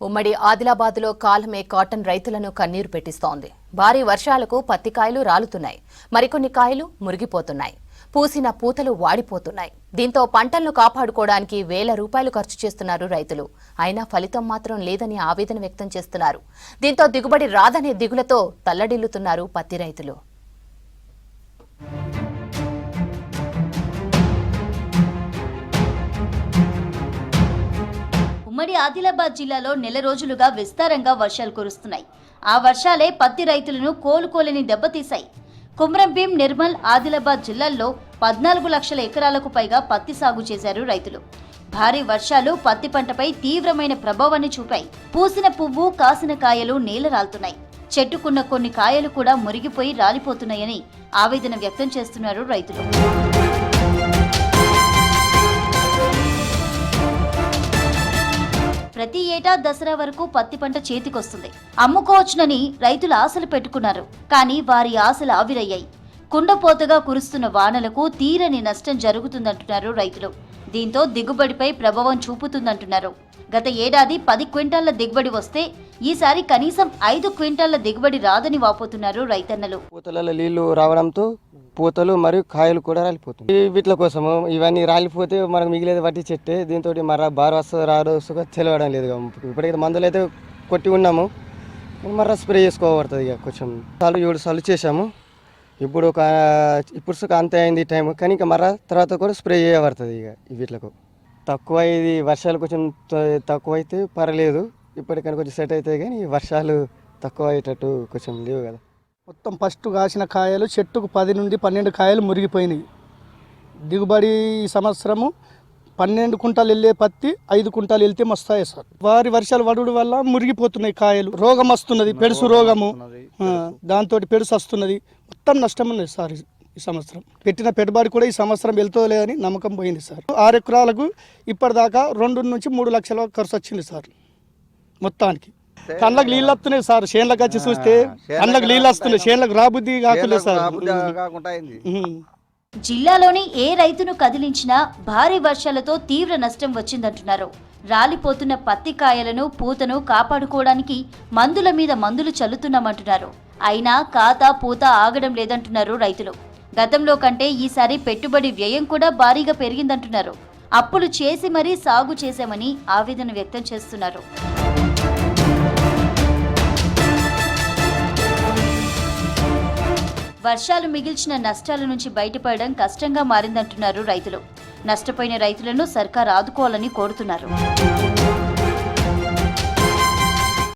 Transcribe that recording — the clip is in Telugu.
ఉమ్మడి ఆదిలాబాద్లో కాలమే కాటన్ రైతులను కన్నీరు పెట్టిస్తోంది. భారీ వర్షాలకు పత్తి కాయలు రాలుతున్నాయి. మరికొన్ని కాయలు మురిగిపోతున్నాయి. పూసిన పూతలు వాడిపోతున్నాయి. దీంతో పంటలను కాపాడుకోవడానికి వేల రూపాయలు ఖర్చు చేస్తున్నారు రైతులు. అయినా ఫలితం మాత్రం లేదని ఆవేదన వ్యక్తం చేస్తున్నారు. దీంతో దిగుబడి రాదనే దిగులతో తల్లడిల్లుతున్నారు పత్తి రైతులు. ఉమ్మడి ఆదిలాబాద్ జిల్లాలో నెల రోజులుగా విస్తారంగా వర్షాలు కురుస్తున్నాయి. ఆ వర్షాలే పత్తి రైతులను కోలుకోలేని దెబ్బతీశాయి. కుమ్రంభీం, నిర్మల్, ఆదిలాబాద్ జిల్లాల్లో 14 లక్షల ఎకరాలకు పైగా పత్తి సాగు చేశారు రైతులు. భారీ వర్షాలు పత్తి పంటపై తీవ్రమైన ప్రభావాన్ని చూపాయి. పూసిన పువ్వు, కాసిన కాయలు నేలరాలుతున్నాయి. చెట్టుకున్న కొన్ని కాయలు కూడా మురిగిపోయి రాలిపోతున్నాయని ఆవేదన వ్యక్తం చేస్తున్నారు రైతులు. ప్రతి ఏటా దసరా వరకు పత్తి పంట చేతికొస్తుంది. అమ్ముకోవచ్చునని రైతులు ఆశలు పెట్టుకున్నారు. కానీ వారి ఆశలు ఆవిరయ్యాయి. కుండపోతగా కురుస్తున్న వానలకు తీరని నష్టం జరుగుతుందంటున్నారు రైతులు. దీంతో దిగుబడిపై ప్రభావం చూపుతుందంటున్నారు. గత ఏడాది 10 క్వింటాళ్ల దిగుబడి వస్తే ఈసారి కనీసం 5 క్వింటాళ్ల దిగుబడి రాదని వాపోతున్నారు రైతన్నలు. పూతలలో నీళ్లు రావడంతో పూతలు మరియు కాయలు కూడా రాలిపోతుంది. వీటి కోసము ఇవన్నీ రాలిపోతే మనకు మిగిలేదు వట్టి చెట్టే. దీంతో బాగా వస్తుంది రాదు తెలియడం లేదు. ఇప్పటికైతే మందులు అయితే కొట్టి ఉన్నాము, మర్ర స్ప్రే చేసుకోబడుతుంది. ఇక కొంచెం 7 సార్లు చేసాము. ఇప్పుడు అంతే అయింది టైం. కానీ ఇంకా మర్ర తర్వాత కూడా స్ప్రే చేయబడుతుంది. ఇక వీటికి తక్కువ ఇది వర్షాలు కొంచెం తక్కువ అయితే పర్లేదు. ఇప్పటికైనా కొంచెం సెట్ అవుతాయి. కానీ వర్షాలు తక్కువ అయ్యేటట్టు కొంచెం లేవు కదా. మొత్తం ఫస్ట్ కాసిన కాయలు చెట్టుకు 10 నుండి 12 కాయలు మురిగిపోయినాయి. దిగుబడి ఈ సంవత్సరము 12 కుంటాలు వెళ్ళే పత్తి 5 కుంటాలు వెళ్తే వస్తాయి సార్. వారి వర్షాలు పడుడు వల్ల మురిగిపోతున్నాయి కాయలు. రోగం వస్తున్నది, పెడుసు రోగము. దాంతో పెడుసు వస్తున్నది. మొత్తం నష్టం ఉన్నది సార్. ఈ సంవత్సరం పెట్టిన పెట్టుబడి కూడా ఈ సంవత్సరం వెళ్తుందో లేదని నమ్మకం పోయింది సార్. 6 ఎకరాలకు ఇప్పటిదాకా 2 నుంచి 3 లక్షల ఖర్చు వచ్చింది సార్. మొత్తానికి కళ్ళకు నీళ్ళు వస్తున్నాయి సార్. చేనులకు వచ్చి చూస్తే కళ్ళకు నీళ్ళు వస్తున్నాయి. చేనులకు రాబుద్ది కాకుండా సార్. జిల్లాలోని ఏ రైతును కదిలించినా భారీ వర్షాలతో తీవ్ర నష్టం వచ్చిందంటున్నారు. రాలిపోతున్న పత్తి కాయలను, పూతను కాపాడుకోవడానికి మందుల మీద మందులు చల్లుతున్నామంటున్నారు. అయినా కాత పూత ఆగడం లేదంటున్నారు రైతులు. గతంలో కంటే ఈసారి పెట్టుబడి వ్యయం కూడా భారీగా పెరిగిందంటున్నారు. అప్పులు చేసి మరీ సాగు చేశామని ఆవేదన వ్యక్తం చేస్తున్నారు. వర్షాలు మిగిల్చిన నష్టాల నుంచి బయటపడడం కష్టంగా మారిందంటున్నారు రైతులు. నష్టపోయిన రైతులను సర్కార్ ఆదుకోవాలని కోరుతున్నారు.